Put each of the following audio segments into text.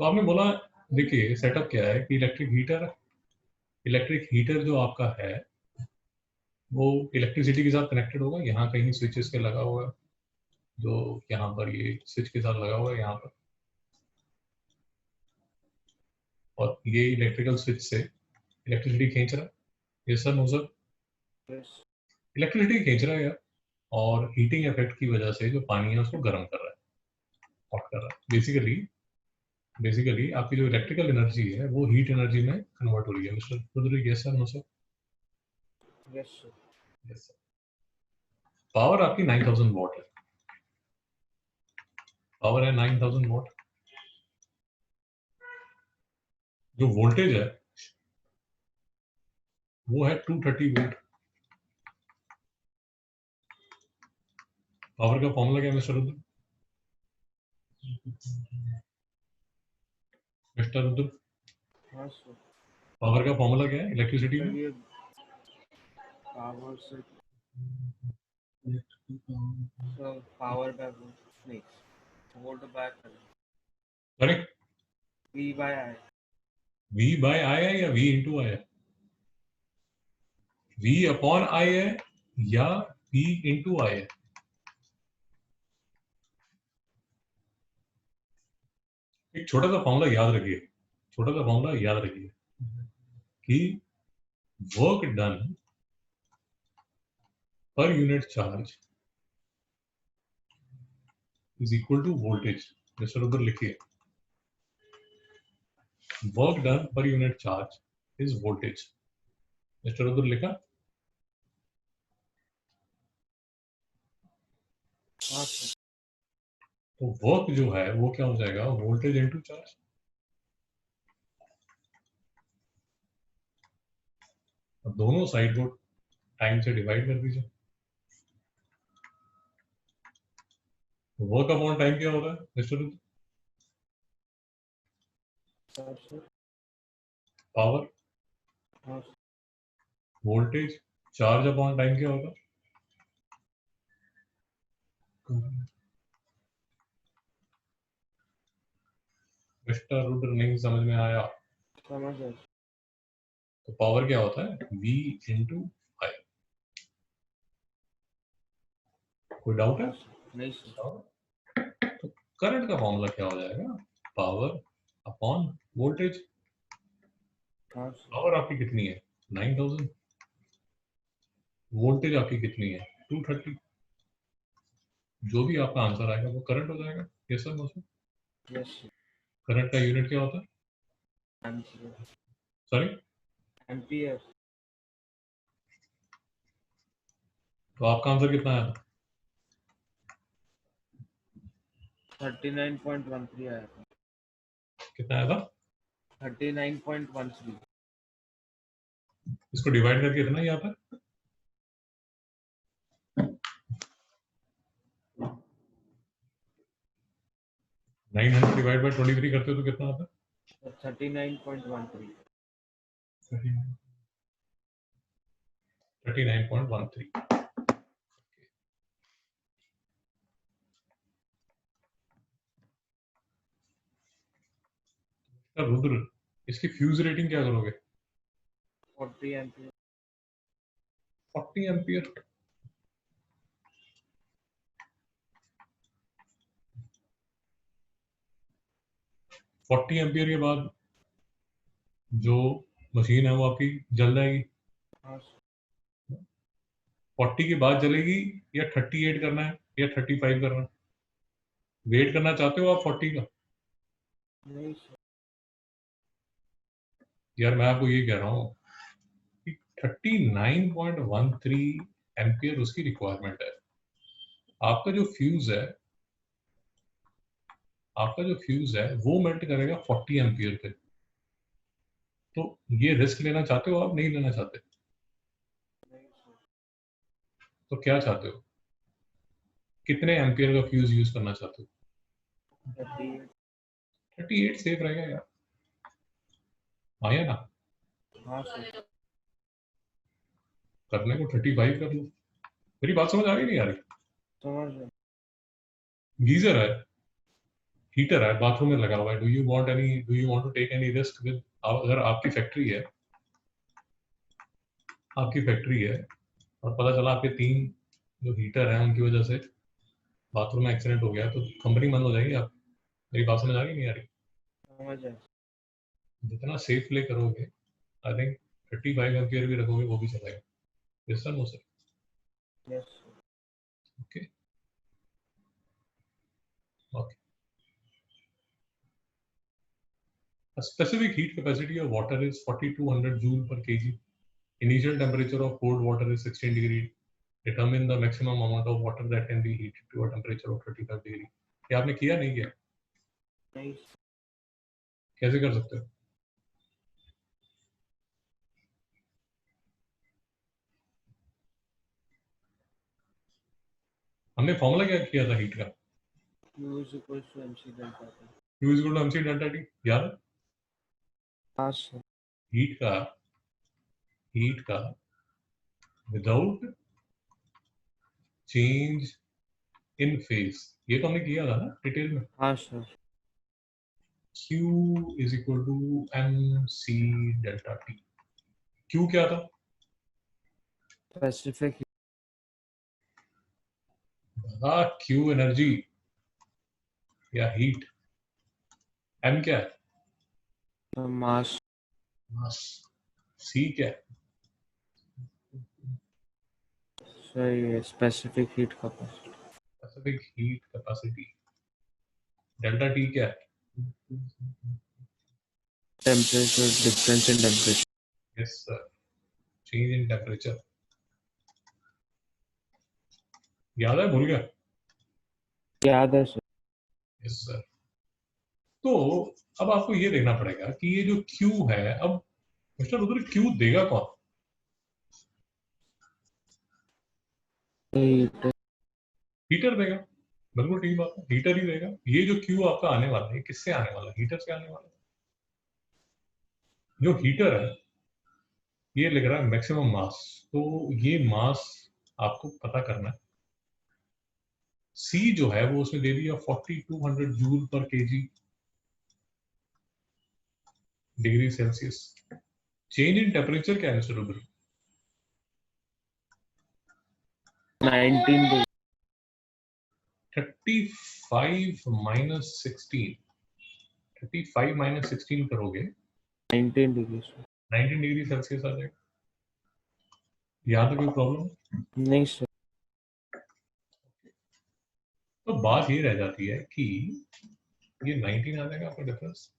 तो आपने बोला, देखिए सेटअप क्या है कि इलेक्ट्रिक हीटर जो आपका है वो इलेक्ट्रिसिटी के साथ कनेक्टेड होगा। यहाँ कहीं स्विचेस के लगा हुआ है, जो यहाँ पर ये स्विच के साथ लगा हुआ है यहाँ पर, और ये इलेक्ट्रिकल स्विच से इलेक्ट्रिसिटी खींच रहा है। ये सर नो सर, इलेक्ट्रिसिटी खींच रहा है यार, और हीटिंग इफेक्ट की वजह से जो पानी है उसको गर्म कर रहा है, हॉट कर रहा है। बेसिकली आपकी जो इलेक्ट्रिकल एनर्जी है वो हीट एनर्जी में कन्वर्ट हो रही है। Mister Rudra, yes sir no sir? Yes sir. Yes sir. Power आपकी 9000 वॉट है, पावर है 9000 वॉट। जो वोल्टेज है वो है 230 वोल्ट। पावर का फॉर्मूला क्या है मिस्टर रुद्र? मिस्टर रुद्र, हाँ सर। पावर का फॉर्मूला क्या है इलेक्ट्रिसिटी में? ये पावर से सर पावर का नहीं, volt by current, correct. V by I। V by I है या V इंटू आई है? V अपॉन आई है या V इंटू आई है? एक छोटा सा फॉर्मूला याद रखिए, कि work done per unit charge is equal to voltage. Mister उधर लिखिए, work done per unit charge is voltage. Mister उधर लिखा? हाँ सर। तो वर्क जो है वो क्या हो जाएगा, वोल्टेज इंटू चार्ज। दोनों साइड को टाइम से डिवाइड कर दीजिए। वर्क अपॉन टाइम क्या होगा मिस्टर उधर? पावर। हाँ sir. Voltage. Charge upon time क्या होगा? मिस्टर रुद्र नहीं समझ में आया? समझ गया। तो पावर क्या होता है, V इंटू आई। कोई डाउट है? हाँ सर। नहीं सर। तो करंट का फॉर्मूला क्या हो जाएगा, पावर अपॉन वोल्टेज। हाँ सर। पावर आपकी कितनी है 9000, वोल्टेज आपकी कितनी है 230। जो भी आपका आंसर आएगा वो करंट हो जाएगा। Yes sir no sir? Yes sir. Current का यूनिट क्या होता है? एम्पियर। सॉरी? एम्पियर। तो आपका आंसर कितना आया था? 39.13 आया था। कितना आया था? 39.13। इसको डिवाइड करके इतना ही आता है। 900 डिवाइड बाय 23 करते हो तो कितना आता है? 39.13। 39.13। रुद्र, इसकी फ्यूज रेटिंग क्या करोगे? 40 एम्पियर। 40 एम्पियर। फोर्टी एम्पियर के बाद जो मशीन है वो आपकी जल जाएगी। हाँ सर। 40 के बाद जलेगी, या 38 करना है या 35 करना है? वेट करना चाहते हो आप 40 का? नहीं सर। यार मैं आपको ये कह रहा हूँ कि 39.13 एम्पियर उसकी रिक्वायरमेंट है। आपका जो फ्यूज है वो मेल्ट करेगा 40 एम्पियर पे। तो ये रिस्क लेना चाहते हो आप, नहीं लेना चाहते? नहीं सर। तो क्या चाहते हो, कितने एम्पियर का फ्यूज यूज करना चाहते हो? 38। 38 सेफ रहेगा यार। हाँ या ना? हाँ सर। करने को 35 कर लो। मेरी बात समझ आ रही नहीं आ रही? समझ गया। गीजर है, हीटर है, बाथरूम में लगा हुआ है, do you want to take any risk with, अगर आपकी फैक्ट्री है और पता चला आपके 3 जो हीटर हैं उनकी वजह से बाथरूम में एक्सीडेंट हो गया, तो कंपनी बंद हो जाएगी। आप मेरी बात समझ आ रही नहीं आ रही? समझ आया। जितना सेफ प्ले करोगे, आई थिंक 35 एम्पियर भी रखोगे वो भी चलेगा। Yes sir, no sir? Yes. Okay okay. A specific heat capacity of water is 4200 joule per kg. Initial temperature of cold water is 16 degree. Determine the maximum amount of water that can be heated to a temperature of 35 degree. ये आपने किया नहीं किया? नहीं। कैसे कर सकते हो? हमने फॉर्मूला क्या किया था हीट का? Q is equals to MC delta T। Q is equal to mc delta T, याद है? हाँ सर। हीट का विदाउट चेंज इन फेज, ये तो हमने किया था ना डिटेल में। हाँ sir. Q is equal to mc delta T। Q क्या था? स्पेसिफिक Q एनर्जी या हीट, M क्या है? मास। मास। C क्या है? सही है, specific heat capacity. Specific heat capacity. Delta T क्या है? Temperature, difference in temperature. Yes sir, change in temperature. याद है, भूल गया? याद है सर। Yes sir. तो अब आपको ये देखना पड़ेगा कि ये जो Q है, अब मिस्टर उधर Q देगा कौन? हीटर देगा। बिल्कुल ठीक बात है, हीटर ही देगा। ये जो Q आपका आने वाला है, किससे आने वाला है? हीटर से आने वाला है। जो हीटर है ये लिख रहा है मैक्सिमम मास, तो ये मास आपको पता करना है। सी जो है वो उसने दे दिया 4200 जूल पर KG degree Celsius. Change in temperature क्या है मिस्टर रुद्र? 19 35 माइनस 16, 35 माइनस 16 करोगे 19 डिग्री सर। 19 डिग्री सेल्सियस आ जाएगा। यहाँ तो कोई प्रॉब्लम? नहीं सर। तो बात ये रह जाती है कि ये 19 आ जाएगा आपका डिफरेंस।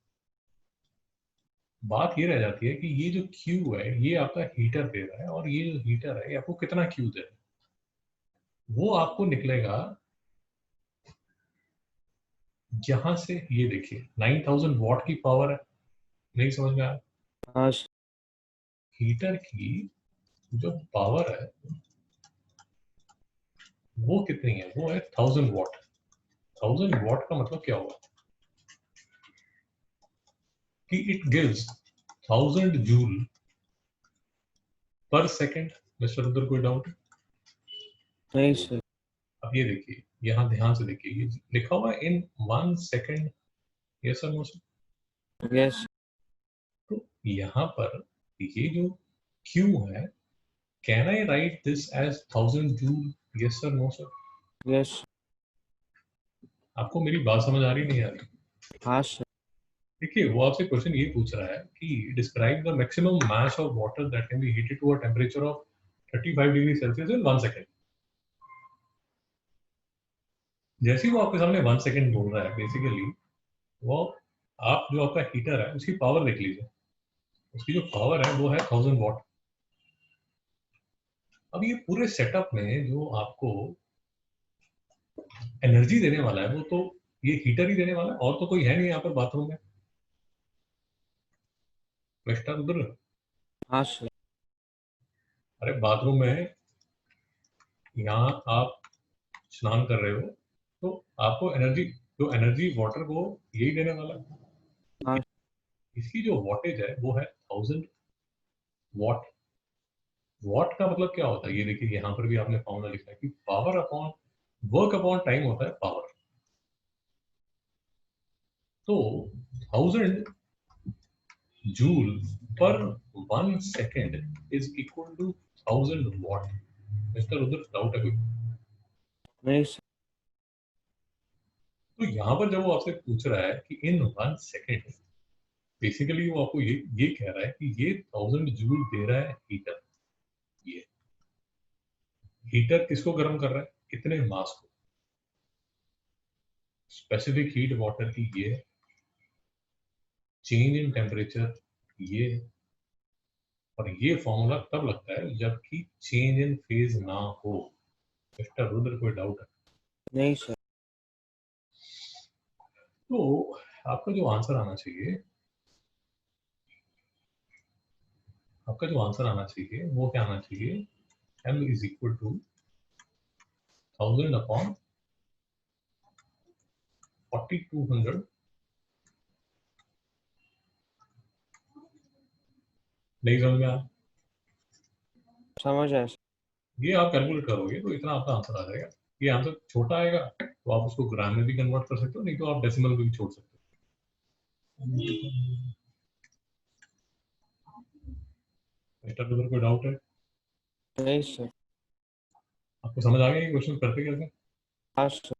बात ये रह जाती है कि ये जो Q है ये आपका हीटर दे रहा है, और ये जो हीटर है ये आपको कितना Q दे रहा है वो आपको निकलेगा यहां से। ये देखिए 9000 वॉट की पावर है, नहीं समझ में आया? हाँ सर। हीटर की जो पावर है वो कितनी है? वो है 1000 वॉट। 1000 वॉट का मतलब क्या होगा कि इट गिव्स 1000 जूल पर सेकंड। मिस्टर उधर कोई डाउट? नहीं सर। अब ये देखिए, यहां ध्यान से देखिए, ये लिखा हुआ है in 1 second. Yes sir, no sir? Yes. तो यहाँ पर ये जो Q है, can I write this as 1000 joule? Yes sir, no sir? Yes. आपको मेरी बात समझ आ रही नहीं आ रही? हाँ सर। देखिए, वो आपसे क्वेश्चन ये पूछ रहा है कि describe the maximum mass of water that can be heated to a temperature of 35 degree Celsius in 1 second. जैसे ही वो आपके सामने 1 सेकंड बोल रहा है, बेसिकली वो, आप जो आपका हीटर है उसकी पावर देख लीजिए। उसकी जो पावर है वो है 1000 वॉट। अब ये पूरे सेटअप में जो आपको एनर्जी देने वाला है वो तो ये हीटर ही देने वाला है, और तो कोई है नहीं यहाँ पर बाथरूम में। मिस्टर उधर, हाँ सर। अरे बाथरूम में यहाँ आप स्नान कर रहे हो, तो आपको एनर्जी, जो एनर्जी वाटर को यही देने वाला है। हाँ। इसकी जो वॉटेज है वो है 1000 वॉट। वॉट का मतलब क्या होता है? ये देखिए, यहाँ पर भी आपने फॉर्मूला लिखा है कि power upon work upon time होता है पावर। तो 1000 joule per 1 second is equal to 1000 watt. Mister उधर डाउट है कोई? नहीं सर। तो यहाँ पर जब वो आपसे पूछ रहा है कि इन 1 सेकेंड, बेसिकली वो आपको ये कह रहा है कि ये 1000 जूल दे रहा है हीटर। ये हीटर किसको गर्म कर रहा है? कितने मास को? स्पेसिफिक हीट वाटर की ये, चेंज इन टेम्परेचर ये, और ये फॉर्मूला तब लगता है जबकि चेंज इन फेज ना हो। मिस्टर रुद्र कोई डाउट है? नहीं सर। तो आपका जो आंसर आना चाहिए, आपका जो आंसर आना चाहिए वो क्या आना चाहिए? m is equal to 1000 upon 4200। नहीं समझ में आया? समझ आया सर। ये आप कैलकुलेट करोगे तो इतना आपका आंसर आ जाएगा। ये आंसर छोटा आएगा तो आप उसको ग्राम में भी कन्वर्ट कर सकते हो, नहीं तो आप डेसिमल में भी छोड़ सकते हो। मिस्टर रुद्र कोई डाउट है? नहीं सर। आपको समझ आ गया ये क्वेश्चन करते कैसे? हाँ सर।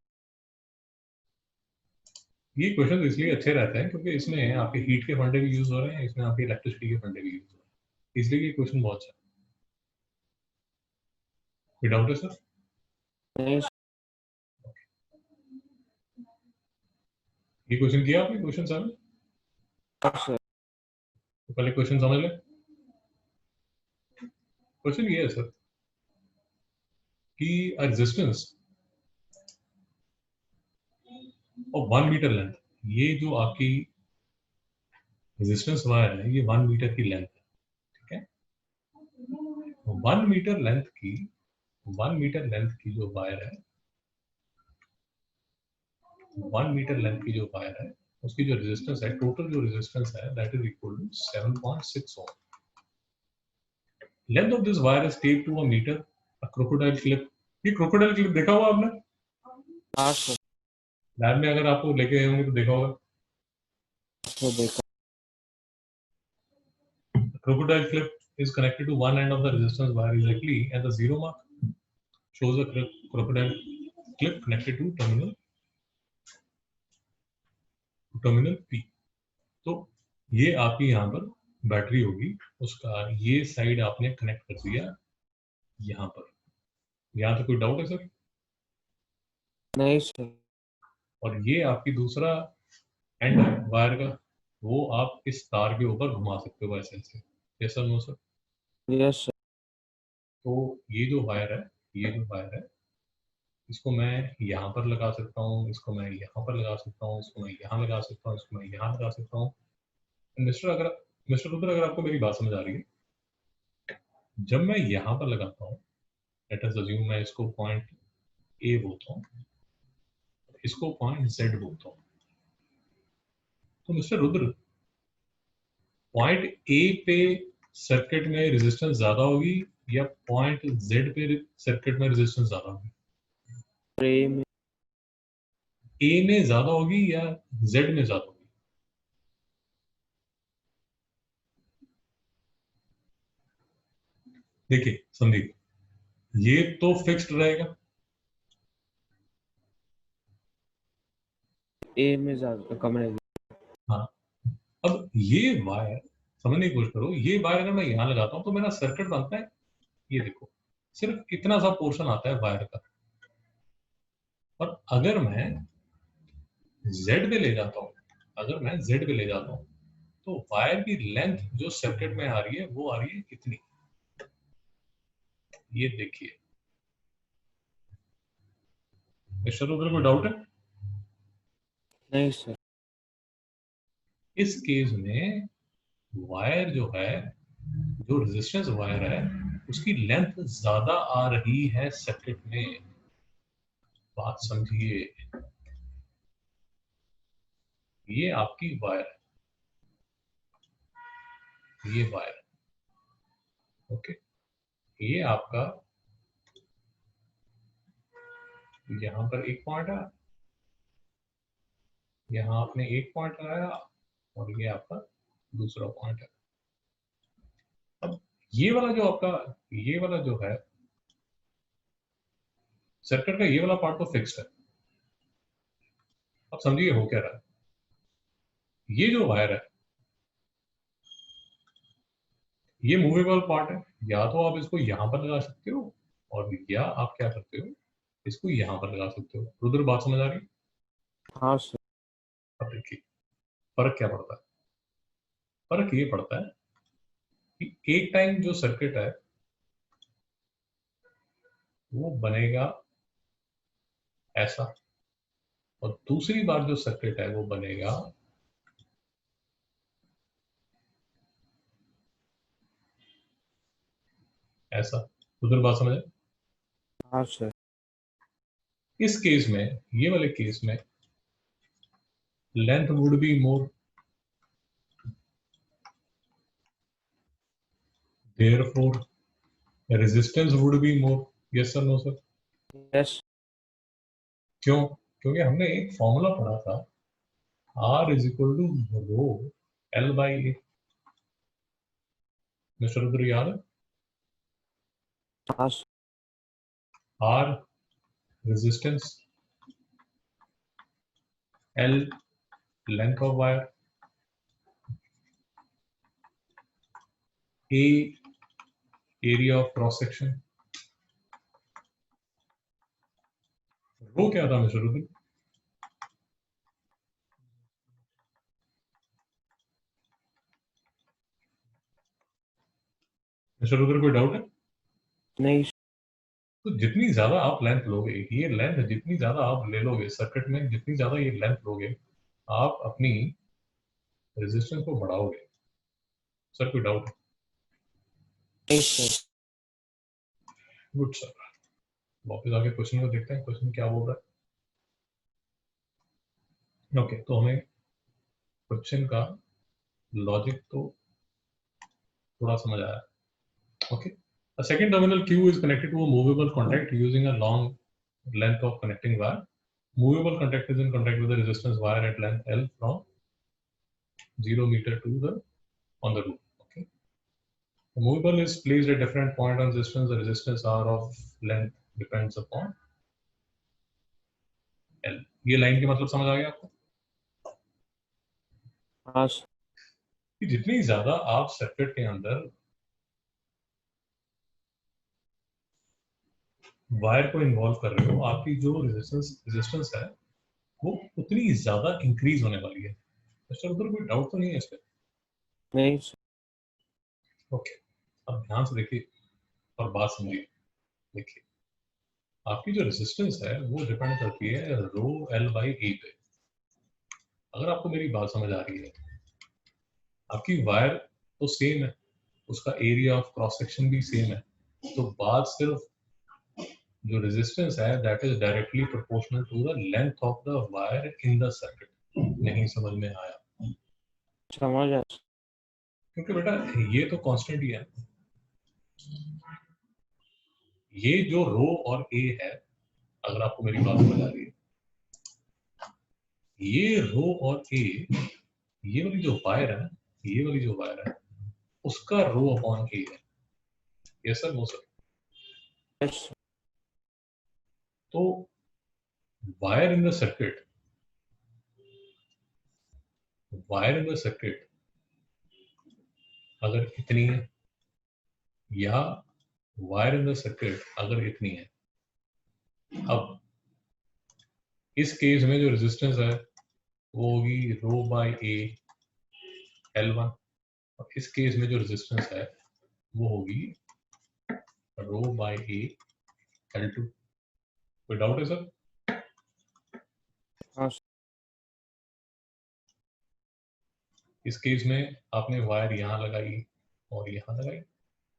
ये क्वेश्चन इसलिए अच्छे रहते हैं क्योंकि इसमें आपके हीट के फंडे भी यूज हो रहे हैं, इसमें आपके इलेक्ट्रिसिटी के फंडे भी यूज हो रहे हैं, इसलिए ये क्वेश्चन बहुत अच्छा है। कोई डाउट है सर? नहीं सर। ये क्वेश्चन किया आपने? क्वेश्चन सर हाँ सर। तो पहले क्वेश्चन समझ ले। क्वेश्चन ये है सर कि रेजिस्टेंस और 1 मीटर लेंथ, ये जो आपकी रेजिस्टेंस वायर है ये 1 मीटर की लेंथ है, ठीक है? 1 मीटर लेंथ की, 1 मीटर लेंथ की जो वायर है, 1 मीटर लेंथ की जो वायर है उसकी जो रेजिस्टेंस है, टोटल जो रेजिस्टेंस है that is equal to 7.6 ohm. Length of this wire is taped to a metre, a crocodile clip. ये क्रोकोडाइल क्लिप देखा होगा आपने हाँ सर। लैब में, अगर आपको लेके गए होंगे तो देखा होगा। तो देखा। Crocodile clip is connected to one end of the resistance wire exactly at the zero mark. Shows a crocodile clip connected to terminal P. तो ये आपकी यहाँ पर बैटरी होगी, उसका ये साइड आपने कनेक्ट कर दिया यहाँ पर। यहाँ तो कोई डाउट है सर? नहीं सर। और ये आपकी दूसरा एंड वायर का, वो आप इस तार के ऊपर घुमा सकते हो ऐसे ऐसे। Yes sir? No sir? Yes sir. तो ये जो वायर है, ये जो वायर है, इसको मैं यहाँ पर लगा सकता हूँ, इसको मैं यहाँ पर लगा सकता हूँ, इसको मैं यहाँ लगा सकता हूँ, इसको मैं यहाँ लगा सकता हूँ। मिस्टर रुद्र, अगर आपको मेरी बात समझ आ रही है, जब मैं यहाँ पर लगाता हूँ, लेट अस अज्यूम मैं इसको पॉइंट ए बोलता हूँ, इसको पॉइंट जेड बोलता हूँ, तो मिस्टर रुद्र, पॉइंट ए पे सर्किट में रेजिस्टेंस ज्यादा होगी या पॉइंट जेड पे सर्किट में रेजिस्टेंस ज्यादा होगी? प्रेम। ए में ज्यादा होगी या जेड में ज्यादा होगी? देखिए संदीप, ये तो फिक्स्ड रहेगा। ए में ज्यादा कम रहेगी। हाँ, अब ये वायर समझने की कोशिश करो, ये वायर अगर मैं यहाँ लगाता हूँ तो मेरा सर्किट बनता है, ये देखो सिर्फ इतना सा पोर्शन आता है वायर का। और अगर मैं जेड पे ले जाता हूँ, अगर मैं जेड पे ले जाता हूँ तो वायर की लेंथ जो सर्किट में आ रही है वो आ रही है कितनी? ये देखिए। मिस्टर रुद्र कोई डाउट है? नहीं सर। इस केस में वायर जो है, जो रेजिस्टेंस वायर है, उसकी लेंथ ज्यादा आ रही है सर्किट में। बात समझिए, ये आपकी वायर है, ये वायर, ओके, ये आपका यहाँ पर एक पॉइंट है, यहाँ आपने एक पॉइंट लगाया और ये आपका दूसरा पॉइंट है। अब ये वाला जो आपका, ये वाला जो है सर्किट का, ये वाला पार्ट तो फिक्स्ड है। अब समझिए हो क्या रहा है। ये जो वायर है ये मूवेबल पार्ट है, या तो आप इसको यहाँ पर लगा सकते हो और या आप क्या करते हो, इसको यहाँ पर लगा सकते हो। रुद्र बात समझ आ रही है? हाँ सर। अब देखिए फर्क क्या पड़ता है। फर्क ये पड़ता है कि एक टाइम जो सर्किट है वो बनेगा ऐसा, और दूसरी बार जो सर्किट है वो बनेगा ऐसा। उधर बात समझ आए? हाँ सर। इस केस में, ये वाले केस में length would be more, therefore resistance would be more. Yes or no sir? Yes. क्यों? क्योंकि हमने एक फॉर्मूला पढ़ा था, R is equal to rho L by A। Mister Rudra याद है? हाँ sir. R resistance, L length of wire, A area of cross section। रो क्या था मिस्टर रुद्र? मिस्टर रुद्र कोई डाउट है? नहीं। तो जितनी ज्यादा आप लेंथ लोगे, ये लेंथ जितनी ज्यादा आप ले लोगे सर्किट में, जितनी ज्यादा ये लेंथ लोगे, आप अपनी रेजिस्टेंस को बढ़ाओगे। सर कोई डाउट है? नहीं सर। Good sir. वापस आके क्वेश्चन को देखते हैं, क्वेश्चन क्या बोल रहा है। ओके, तो हमें क्वेश्चन का लॉजिक तो थोड़ा समझ आया। Okay, a second terminal Q is connected to a movable contact using a long length of connecting wire. Movable contact is in contact with the resistance wire at length L from 0 meter to the on the loop. Okay, the movable is placed at different point on resistance. The resistance R of length depends upon L. ये line के मतलब समझ आ गया आपको हाँ sir. कि जितनी ज्यादा आप सर्किट के अंदर वायर को इन्वॉल्व कर रहे हो, आपकी जो रेजिस्टेंस है वो उतनी ज्यादा इंक्रीज होने वाली है। मिस्टर उधर कोई डाउट तो नहीं है इस पे? नहीं सर। ओके, अब ध्यान से देखिए और बात समझिए। देखिए आपकी जो रेजिस्टेंस है वो डिपेंड करती है रो एल बाई ए पे। अगर आपको मेरी बात समझ आ रही है, आपकी वायर तो सेम है, उसका एरिया ऑफ क्रॉस सेक्शन भी सेम है, तो बात सिर्फ जो रेजिस्टेंस है that is directly proportional to the length of the wire in the circuit. नहीं समझ में आया? समझ आया सर। क्योंकि बेटा ये तो कांस्टेंट ही है, ये जो रो और ए है, अगर आपको मेरी बात समझ आ रही है, ये रो और ए, ये वाली जो वायर है ना, ये वाली जो वायर है उसका रो अपॉन ए है। ये सर वो सर। Yes sir. तो wire in the circuit, wire in the circuit अगर इतनी है, या वायर इन द सर्किट अगर इतनी है, अब इस केस में जो रेजिस्टेंस है वो होगी रो बाय ए L1, और इस केस में जो रेजिस्टेंस है वो होगी रो बाय ए L2। कोई डाउट है सर? हाँ सर। इस केस में आपने वायर यहाँ लगाई और यहाँ लगाई,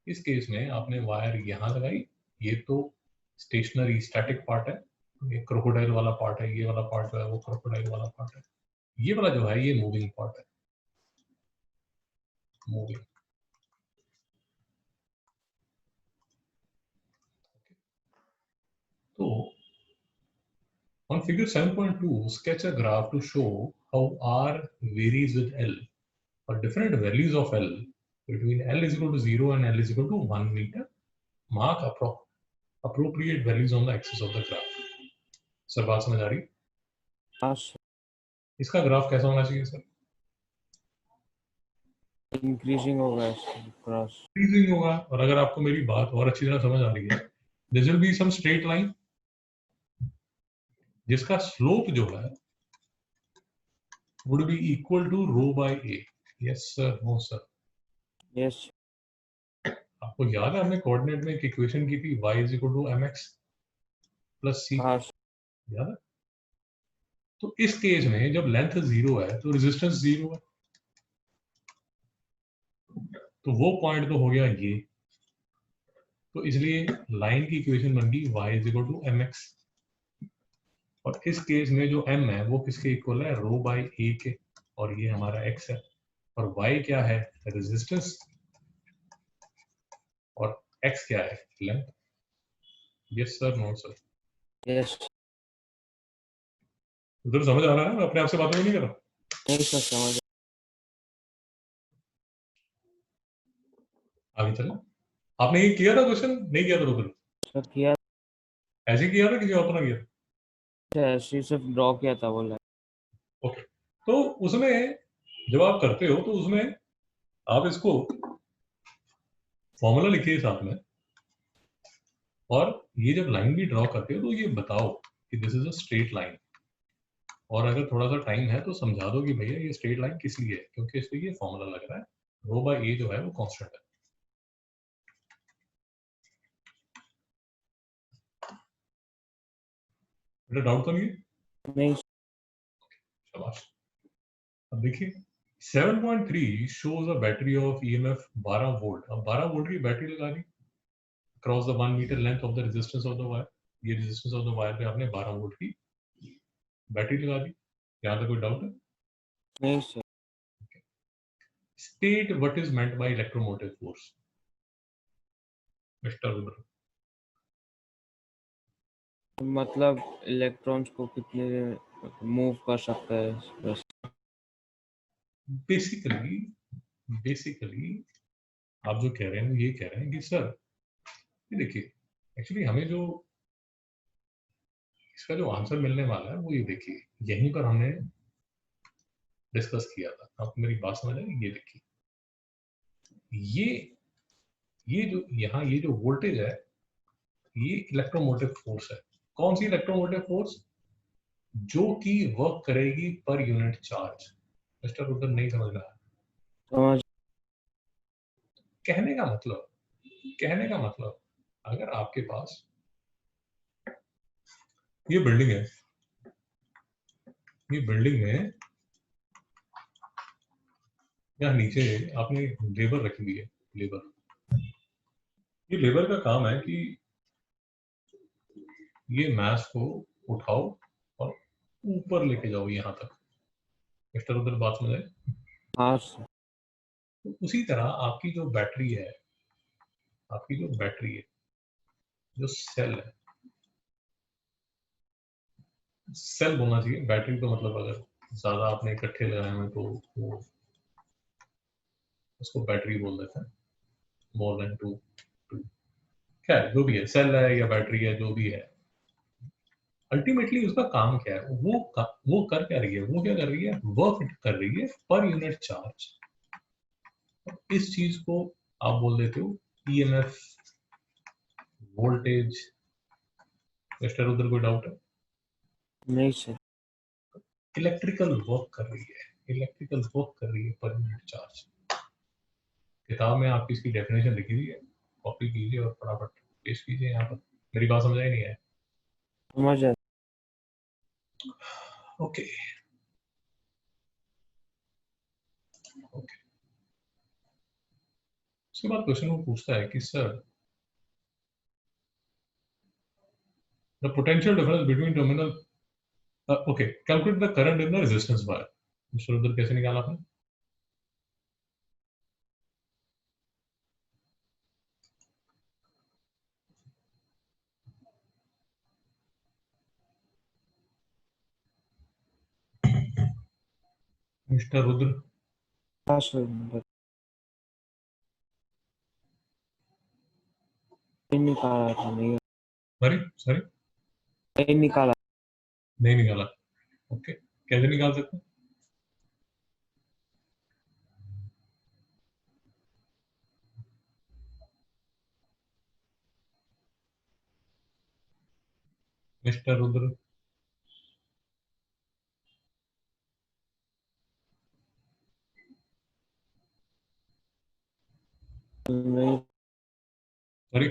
इस केस में आपने वायर यहाँ लगाई। ये तो स्टेशनरी स्टैटिक पार्ट है, ये क्रोकोडाइल वाला पार्ट है, ये वाला पार्ट जो है वो क्रोकोडाइल वाला पार्ट है। ये वाला जो है ये मूविंग पार्ट है, मूविंग। तो on figure 7.2 sketch a graph to show how r varies with l for different values of l between l is equal to 0 and l is equal to 1 meter. Mark appropriate values on the axis of the graph. Sir बात समझ आ रही? हाँ sir, इसका graph कैसा होना चाहिए sir? Increasing होगा क्रॉस। इंक्रीजिंग होगा, और अगर आपको मेरी बात और अच्छी तरह समझ आ रही है, this will be some straight line जिसका स्लोप जो है would be equal to rho by a. Yes sir, no sir. Yes आपको याद है हमने कोऑर्डिनेट में एक इक्वेशन की थी y is equal to mx plus c, हाँ याद है? तो इस केस में जब लेंथ 0 है तो रेजिस्टेंस 0 है, तो वो पॉइंट तो हो गया ये, तो इसलिए लाइन की इक्वेशन बन गई y is equal to mx, और इस केस में जो m है वो किसके इक्वल है? रो बाई a के, और ये हमारा x है, और y क्या है? रेजिस्टेंस, और x क्या है? Length. Yes sir, no sir. Yes उधर समझ आ रहा है? मैं अपने आप से बातें नहीं कर रहा. नहीं सर समझ। आगे चलो. आपने ये किया था क्वेश्चन? नहीं किया था तो फिर सर किया ऐसे ही किया था, किसी और तरह किया? था, ऐसे ही सिर्फ ड्रॉ किया था बोला। ओके. तो उसमें जब आप करते हो तो उसमें आप इसको फॉर्मूला लिखिए साथ में, और ये जब लाइन भी ड्रॉ करते हो तो ये बताओ कि this is a straight line, और अगर थोड़ा सा टाइम है तो समझा दो कि भैया ये स्ट्रेट लाइन किस लिए है, क्योंकि इसलिए ये फॉर्मूला लग रहा है, रो बाय ए जो है वो कांस्टेंट है. बेटा डाउट तो नहीं है? नहीं शाबाश. अब देखिए 7.3 shows a battery of EMF 12 volt. अब 12 वोल्ट की बैटरी लगा दी across the 1 meter length of the resistance of the wire. ये resistance of the wire पे आपने 12 वोल्ट की बैटरी लगा दी. यहाँ पे कोई डाउट है? नहीं sir, State what is meant by electromotive force, mister Rudra. मतलब इलेक्ट्रॉन्स को कितने मूव कर सकता है बस। बेसिकली आप जो कह रहे हैं ये कह रहे हैं कि सर ये देखिए, एक्चुअली हमें जो इसका जो आंसर मिलने वाला है वो ये देखिए, यहीं पर हमने डिस्कस किया था. आपको मेरी बात समझ आई? ये देखिए, ये ये जो यहाँ ये जो वोल्टेज है ये इलेक्ट्रोमोटिव फोर्स है. कौन सी इलेक्ट्रोमोटिव फोर्स? जो कि वर्क करेगी पर यूनिट चार्ज. मिस्टर रुद्र नहीं समझ रहा है. समझ। कहने का मतलब, कहने का मतलब अगर आपके पास ये बिल्डिंग है, ये बिल्डिंग में यहाँ नीचे आपने लेबर रखी हुई है. लेबर, ये लेबर का काम है कि ये मैस को उठाओ और ऊपर लेके जाओ यहाँ तक. मिस्टर उधर बात समझ आए? हाँ सर तो उसी तरह आपकी जो बैटरी है, आपकी जो बैटरी है, जो सेल है, सेल बोलना चाहिए, बैटरी तो मतलब अगर ज्यादा आपने इकट्ठे लगाए हैं तो वो उसको बैटरी बोल देते हैं, मोर देन टू. खैर जो भी है, सेल है या बैटरी है, जो भी है, अल्टीमेटली उसका काम क्या है? वो कर क्या रही है? वो क्या कर रही है? वर्क कर रही है पर यूनिट चार्ज. इस चीज को आप बोल देते हो ईएमएफ, वोल्टेज. मिस्टर उधर कोई डाउट है? नहीं सर। इलेक्ट्रिकल वर्क कर रही है, इलेक्ट्रिकल वर्क कर रही है पर यूनिट चार्ज. किताब में आपकी इसकी डेफिनेशन लिखी हुई है, कॉपी कीजिए और फटाफट पेश कीजिए यहाँ पर. मेरी बात समझ आई नहीं है? समझ आया। Okay okay. उसके बाद क्वेश्चन वो पूछता है कि sir the potential difference between terminal, okay, calculate the current in the resistance wire. Mister उधर कैसे निकाला आपने? मिस्टर रुद्र, हाँ सर, नहीं निकाला था, नहीं सॉरी सॉरी, नहीं निकाला। नहीं निकाला। ओके, कैसे निकाल सकते हैं? मिस्टर रुद्र, नहीं, सॉरी,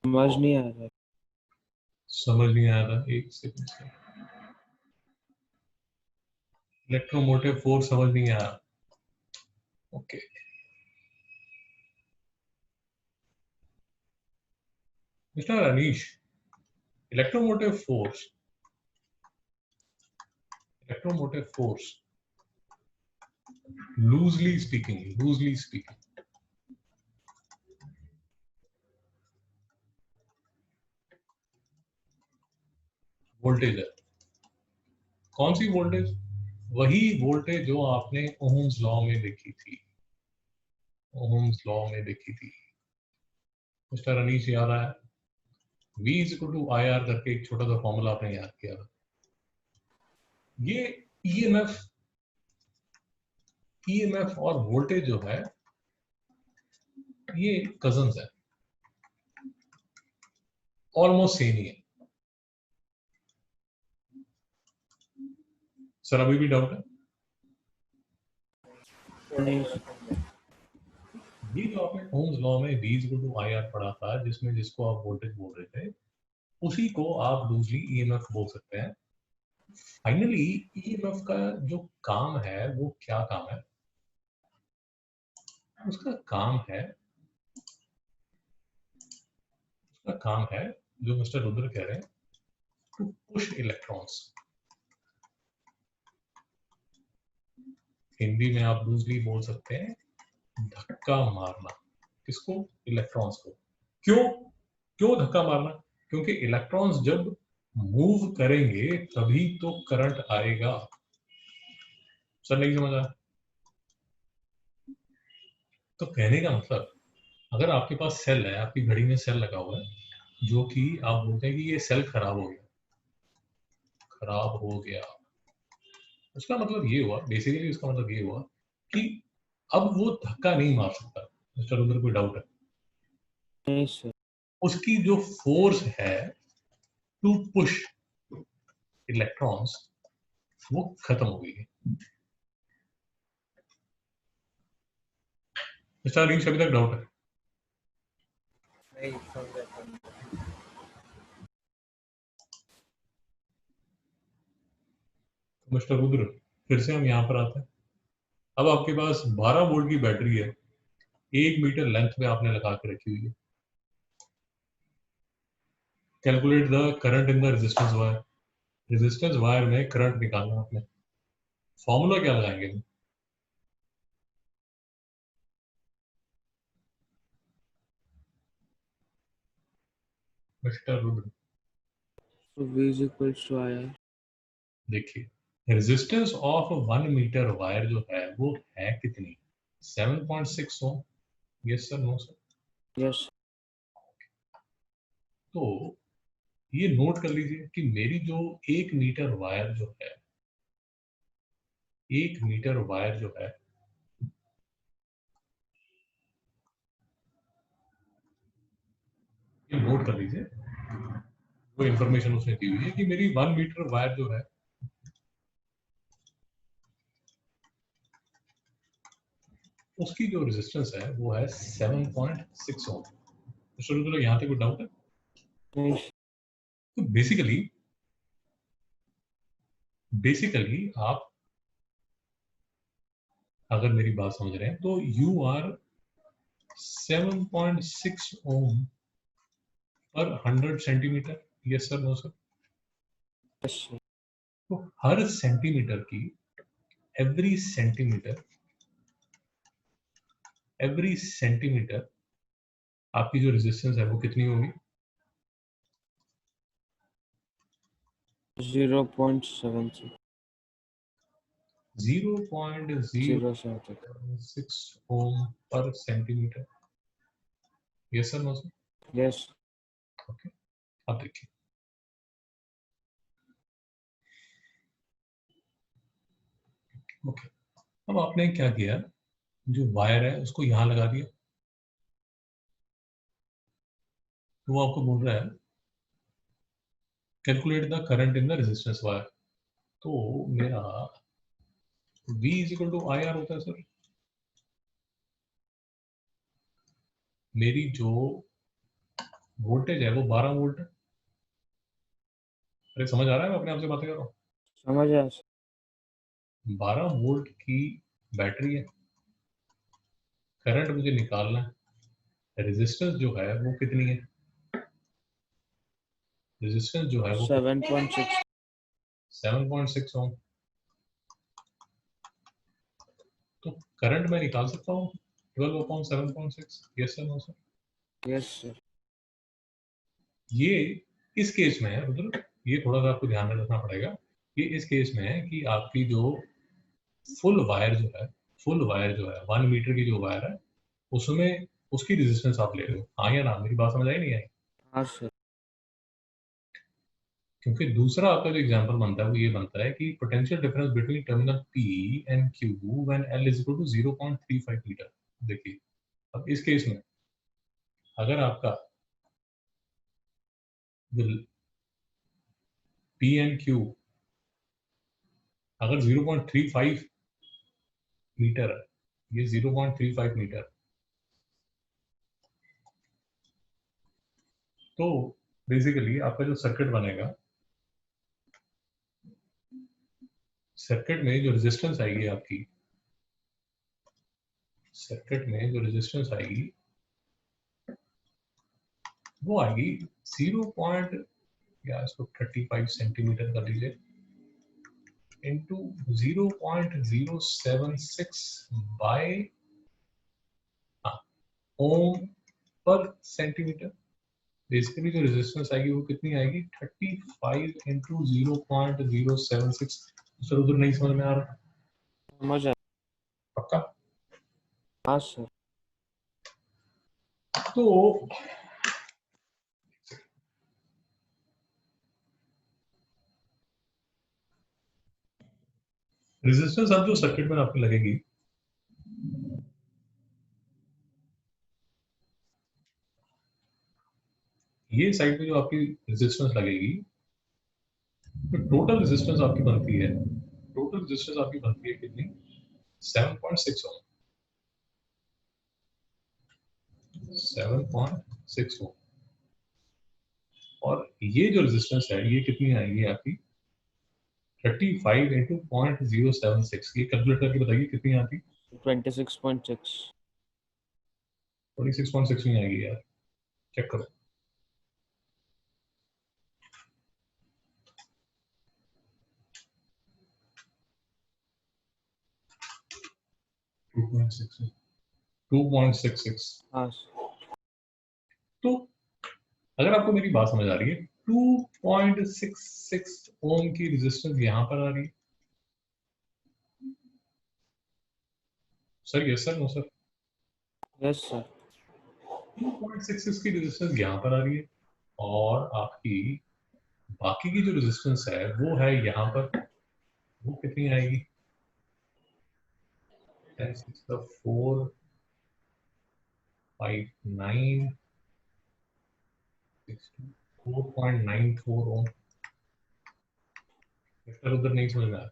समझ नहीं आ रहा। समझ नहीं आया था, एक सेकंड। इलेक्ट्रोमोटिव फोर्स समझ नहीं आया। Okay, mister Anish, electromotive force, electromotive force, loosely speaking voltage है। कौन सी वोल्टेज? वही वोल्टेज जो आपने ओहम्स लॉ में देखी थी, ओहम्स लॉ में देखी थी। मिस्टर अनीश याद आया? V is equal to I R करके एक छोटा सा फॉर्मूला आपने याद किया था। ये ईएमएफ, ईएमएफ और वोल्टेज जो है ये कजन्स है, ऑलमोस्ट सेम ही है। सर अभी भी डाउट है? नहीं, ये जो आपने ओम्स लॉ में V is equal to I R पढ़ा था, जिसमें जिसको आप वोल्टेज बोल रहे थे, उसी को आप लूजली ईएमएफ बोल सकते हैं। फाइनली ईएमएफ का जो काम है वो क्या काम है? उसका काम है, उसका काम है जो मिस्टर रुद्र कह रहे हैं, टू पुश इलेक्ट्रॉन्स। हिंदी में आप लूजली बोल सकते हैं धक्का मारना। किसको? इलेक्ट्रॉन्स को। क्यों? क्यों धक्का मारना? क्योंकि इलेक्ट्रॉन्स जब मूव करेंगे तभी तो करंट आएगा। सर नहीं समझ आया? तो कहने का मतलब, अगर आपके पास सेल है, आपकी घड़ी में सेल लगा हुआ है, जो कि आप बोलते हैं कि ये सेल खराब हो गया, खराब हो गया, उसका मतलब ये हुआ, बेसिकली उसका मतलब ये हुआ कि अब वो धक्का नहीं मार सकता। मिस्टर रुद्र, कोई डाउट है? नहीं सर। उसकी जो फोर्स है टू पुश इलेक्ट्रॉन्स, वो खत्म हो गई है। मिस्टर अलीश, अभी तक डाउट है? नहीं समझा। तो मिस्टर रुद्र, फिर से हम यहाँ पर आते हैं। अब आपके पास 12 वोल्ट की बैटरी है, 1 मीटर लेंथ में आपने लगा के रखी हुई है। Calculate the current in the resistance wire. Resistance wire में करंट निकालना आपने। फॉर्मूला क्या लगाएंगे? मिस्टर रुद्र, तो V is equals to IR। देखिए, रेजिस्टेंस ऑफ 1 मीटर वायर जो है वो है कितनी? 7.6 ohm. Yes sir, no sir? Yes. तो ये नोट कर लीजिए कि मेरी जो 1 मीटर वायर जो है, 1 मीटर वायर जो है, ये नोट कर लीजिए, वो इंफॉर्मेशन उसने दी हुई है कि मेरी 1 मीटर वायर जो है, उसकी जो रेजिस्टेंस है वो है 7.6 ओम। तो शुरू करो, यहाँ तक कोई डाउट है? नहीं तो बेसिकली, बेसिकली आप अगर मेरी बात समझ रहे हैं तो you are 7.6 ohm per 100 centimetre. Yes sir, no sir? Yes sir. तो हर सेंटीमीटर की, एवरी सेंटीमीटर, एवरी सेंटीमीटर आपकी जो रेजिस्टेंस है वो कितनी होगी? 0.76। 0.06 ohm per centimetre. Yes sir, no sir? Yes. Okay, अब देखिए, ओके, अब आपने क्या किया, जो वायर है उसको यहां लगा दिया, तो वो आपको बोल रहा है calculate the current in the resistance wire. तो मेरा V is equal to I R होता है सर। मेरी जो वोल्टेज है वो 12 वोल्ट है। अरे समझ आ रहा है, मैं अपने आप से बातें कर रहा हूँ। समझ आया सर। 12 वोल्ट की बैटरी है, करंट मुझे निकालना है। रेजिस्टेंस जो है वो कितनी है, रेजिस्टेंस जो है वो 7.6। 7.6 ओम। तो करंट मैं निकाल सकता हूँ 12/7.6। Yes sir, no sir? Yes sir. ये इस केस में है रुद्र, ये थोड़ा सा आपको ध्यान में रखना पड़ेगा। ये इस केस में है कि आपकी जो फुल वायर जो है, फुल वायर जो है 1 मीटर की जो वायर है, उसमें उसकी रेजिस्टेंस आप ले रहे हो। हाँ या ना, मेरी बात समझ आई नहीं आई? हाँ सर। क्योंकि दूसरा आपका जो एग्जांपल बनता है वो ये बनता है कि potential difference between terminal P and Q when L is equal to 0.35 metre. देखिए, अब इस केस में अगर आपका P एंड Q अगर 0.35 मीटर है, ये 0.35 मीटर, तो बेसिकली आपका जो सर्किट बनेगा, सर्किट में जो रेजिस्टेंस आएगी आपकी, सर्किट में जो रेजिस्टेंस आएगी वो आएगी 0 पॉइंट, या इसको 35 सेंटीमीटर कर लीजिए, इंटू 0.076 बाय ओम पर सेंटीमीटर। बेसिकली जो रेजिस्टेंस आएगी वो कितनी आएगी, 35 इंटू 0.076। सर उधर नहीं समझ में आ रहा? समझ आया। पक्का? हाँ सर। तो रेजिस्टेंस अब जो सर्किट में आपको लगेगी, ये साइड में जो आपकी रेजिस्टेंस लगेगी, तो टोटल रेजिस्टेंस आपकी बनती है, टोटल रेजिस्टेंस आपकी बनती है कितनी, 7.6 ओम। 7.6 ओम। और ये जो रेजिस्टेंस है ये कितनी आएगी आपकी, 35 इंटू 0.076। ये कैलकुलेट करके बताइए कितनी आती? 26.6। 26.6 नहीं आएगी यार, चेक करो। Two point six six. हाँ सर। तो अगर आपको मेरी बात समझ आ रही है, 2.66 ओम की रेजिस्टेंस यहां पर आ रही है। Sir yes sir, no sir? Yes sir. 2.66 की रेजिस्टेंस यहाँ पर आ रही है, और आपकी बाकी की जो रेजिस्टेंस है वो है यहाँ पर, वो कितनी आएगी, 10 6 4 5 9 4.94 ओम। मिस्टर उधर नहीं समझ में आया?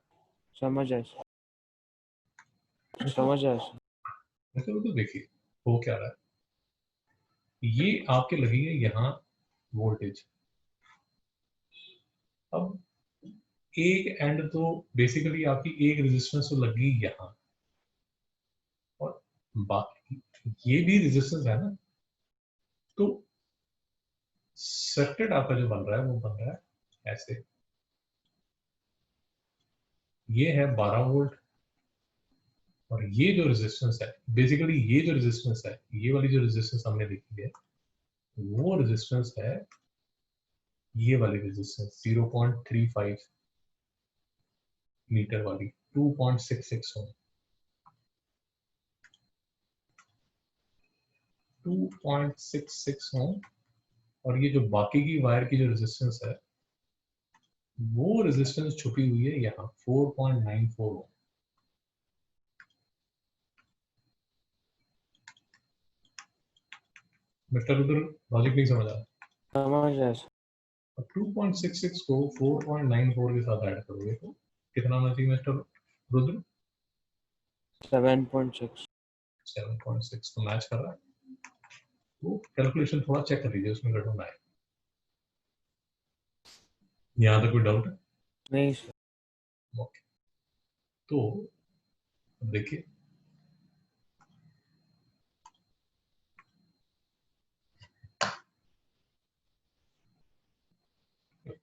समझ आया सर। समझ आया सर। मिस्टर उधर देखिए हो क्या रहा है, ये आपके लगी है यहाँ वोल्टेज। अब एक एंड तो बेसिकली आपकी एक रेजिस्टेंस तो लगी यहाँ, और बाकी ये भी रेजिस्टेंस है ना, तो सर्किट आपका जो बन रहा है वो बन रहा है ऐसे। ये है 12 वोल्ट, और ये जो रेजिस्टेंस है, बेसिकली ये जो रेजिस्टेंस है, ये वाली जो रेजिस्टेंस हमने देखी है, वो रेजिस्टेंस है ये वाली रेजिस्टेंस 0.35 मीटर वाली। 2.66 ओम, 2.66 ओम। और ये जो बाकी की वायर की जो रेजिस्टेंस है वो रेजिस्टेंस छुपी हुई है यहाँ 4.94 ओम। मिस्टर रुद्र, लॉजिक नहीं समझ आया? समझ आया। 2.66 को 4.94 के साथ ऐड करोगे तो कितना होना चाहिए मिस्टर रुद्र? 7.6। 7.6 तो मैच कर रहा है। वो कैलकुलेशन थोड़ा चेक कर लीजिए, उसमें गड़बड़ ना आए। यहाँ तक कोई डाउट है? नहीं सर। ओके, तो देखिए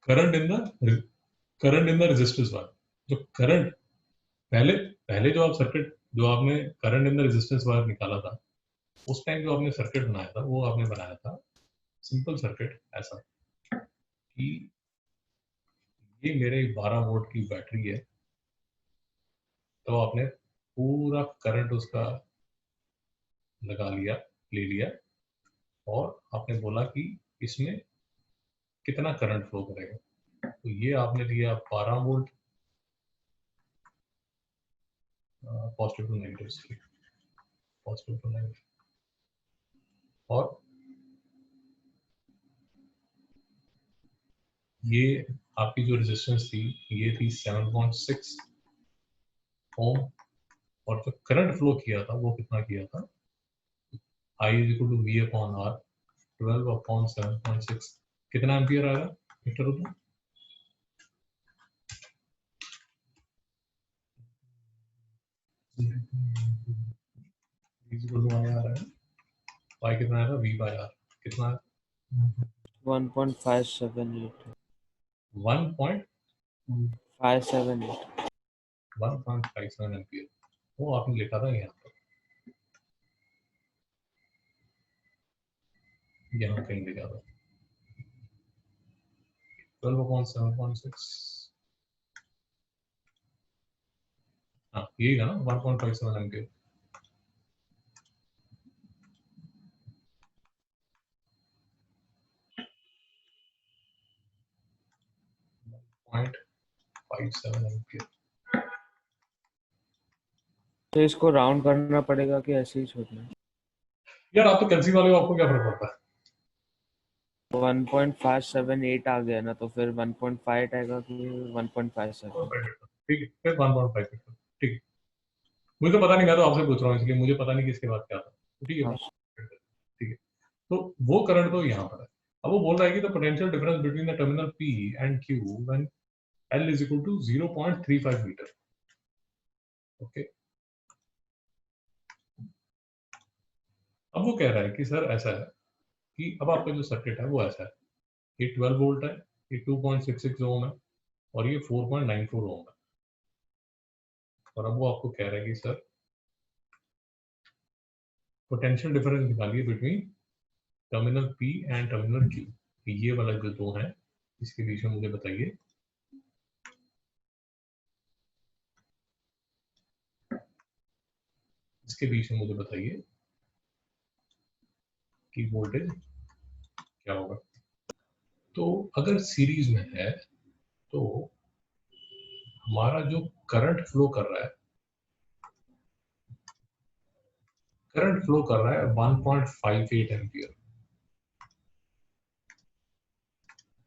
current in the resistance wire, जो करंट पहले पहले जो आप सर्किट जो आपने current in the resistance wire निकाला था, उस टाइम जो आपने सर्किट बनाया था वो आपने बनाया था सिंपल सर्किट ऐसा कि ये मेरे 12 वोल्ट की बैटरी है, तो आपने पूरा करंट उसका लगा लिया, ले लिया, और आपने बोला कि इसमें कितना करंट फ्लो करेगा। तो ये आपने लिया 12 volt, positive to negative, positive to negative, और ये आपकी जो रेजिस्टेंस थी ये थी 7.6 ओम, और जो करंट फ्लो किया था वो कितना किया था, I is equal to V upon R, 12 upon 7.6, कितना एम्पियर आएगा mister Rudra? V is equal to I आ रहा है, Y कितना आएगा? V by R कितना है? 1.578। 1.578 एम्पियर, वो आपने लिखा था यहाँ पर, यहाँ कहीं लिखा था 12 upon 7.6, हाँ यही था ना 1.57 एम्पियर। Point 57 ampere. तो इसको राउंड करना पड़ेगा कि ऐसे ही छोड़ना है? यार आप तो कैंसिल वाले हो, आपको क्या फर्क पड़ता है? 1.578 आ गया ना, तो फिर 1.5 आएगा कि 1.57? ठीक है, फिर 1.5, ठीक है। मुझे तो पता नहीं, मैं तो आपसे पूछ रहा हूँ, इसलिए मुझे पता नहीं कि इसके बाद क्या था। ठीक है, हाँ। ठीक है। तो वो करंट तो यहाँ पर है। अब वो बोल रहा है कि the potential difference between the terminal P and Q when L is equal to 0.35 metre. Okay, अब वो कह रहा है कि सर ऐसा है कि अब आपका जो सर्किट है वो ऐसा है, ये 12 वोल्ट है, ये 2.66 ओम है, और ये 4.94 ओम है। और अब वो आपको कह रहा है कि सर पोटेंशियल डिफरेंस निकालिए between terminal P and terminal Q। ये वाला जो दो है, इसके बीच में मुझे बताइए कि वोल्टेज क्या होगा। तो अगर सीरीज में है तो हमारा जो करंट फ्लो कर रहा है, करंट फ्लो कर रहा है 1.58 एम्पियर।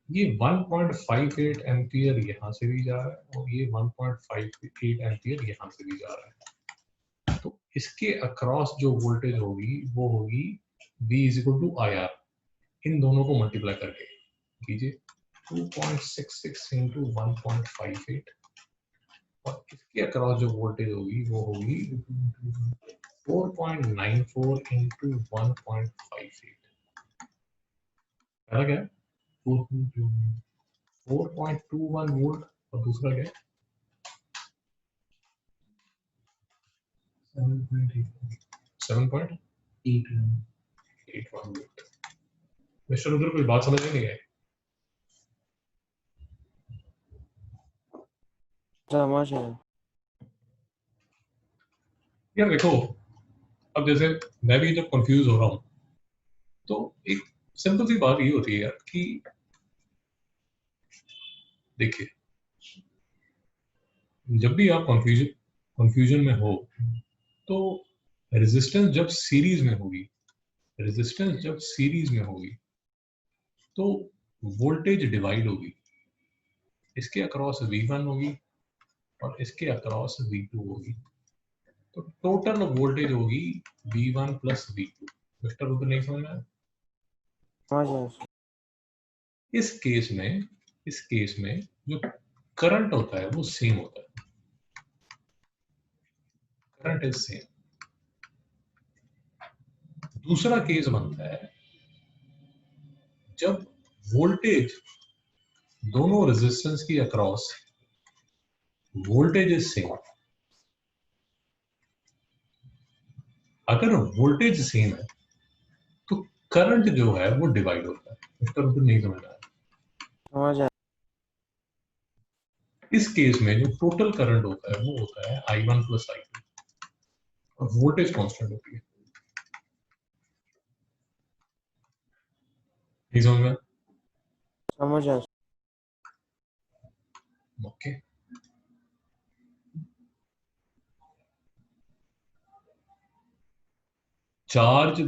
ये 1.58 एम्पियर यहाँ से भी जा रहा है और ये 1.58 एम्पियर यहाँ से भी जा रहा है। तो इसके अक्रॉस जो वोल्टेज होगी वो होगी V is equal to I R, इन दोनों को मल्टीप्लाई करके कीजिए 2.66 इंटू 1.58, और इसके अक्रॉस जो वोल्टेज होगी वो होगी 4.94 इंटू 1.58। पहला क्या है? 4.21 वोल्ट, और दूसरा क्या है? 7.81 वोल्ट। मिस्टर उधर कोई बात समझ नहीं है? समझ आया। यार देखो, अब जैसे मैं भी जब कंफ्यूज हो रहा हूँ तो एक सिंपल सी बात ये होती है यार कि देखिए, जब भी आप कंफ्यूजन में हो तो रेजिस्टेंस जब सीरीज में होगी, रेजिस्टेंस जब सीरीज में होगी तो वोल्टेज डिवाइड होगी, इसके अक्रॉस V1 होगी और इसके अक्रॉस V2 होगी, तो टोटल वोल्टेज होगी V1 plus V2। Mister Rudra नहीं समझ में आया? समझ गया सर। इस केस में जो करंट होता है वो सेम होता है, करंट इज सेम। दूसरा केस बनता है जब वोल्टेज दोनों रेजिस्टेंस की अक्रॉस वोल्टेज इज सेम। अगर वोल्टेज सेम है तो करंट जो है वो डिवाइड होता है। इसका मतलब नहीं समझ रहा है? समझ गया। इस केस में जो टोटल करंट होता है वो होता है I1 प्लस I2 और वोल्टेज कांस्टेंट होती है। नहीं समझ में? समझ गया। Okay, charge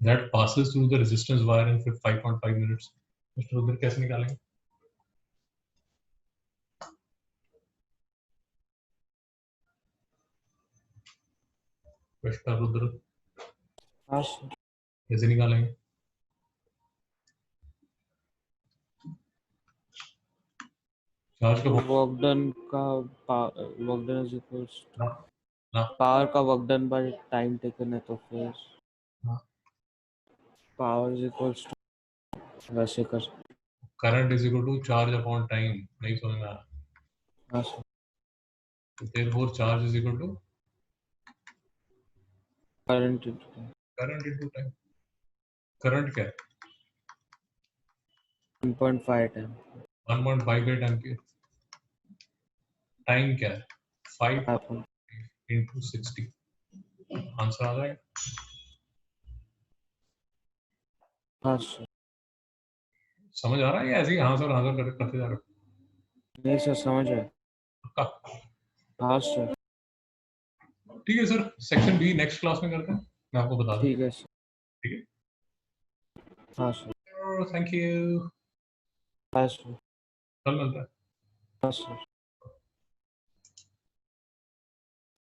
that passes through the resistance wire in 5.5 minutes। Mister उधर कैसे निकालेंगे? मिस्टर उधर हाँ सर। कैसे निकालेंगे? चार्ज का वर्क डन का वर्क डन इज इक्वल्स ना, टू ना, पावर का work done by time taken है, तो फिर ना। पावर इज इक्वल्स टू वैसे कर। Current is equal to charge upon time. नहीं समझ में आया? हाँ सर। तो therefore charge is equal to current current into time. Current क्या है? 1.5 टाइम 1.58 एम्पियर। टाइम क्या है? 5 5। इंटू 60। आंसर आ जाएगा। हाँ सर। समझ आ रहा है या ऐसे ही हाँ सर हाँ सर करते जा रहे नहीं सर, समझ गया। हो? हाँ सर। ठीक है sir, section B next class में करते हैं, मैं आपको बता दूं। ठीक है सर। ठीक है, हाँ सर। Thank you. हाँ सर। कल मिलता है। हाँ सर।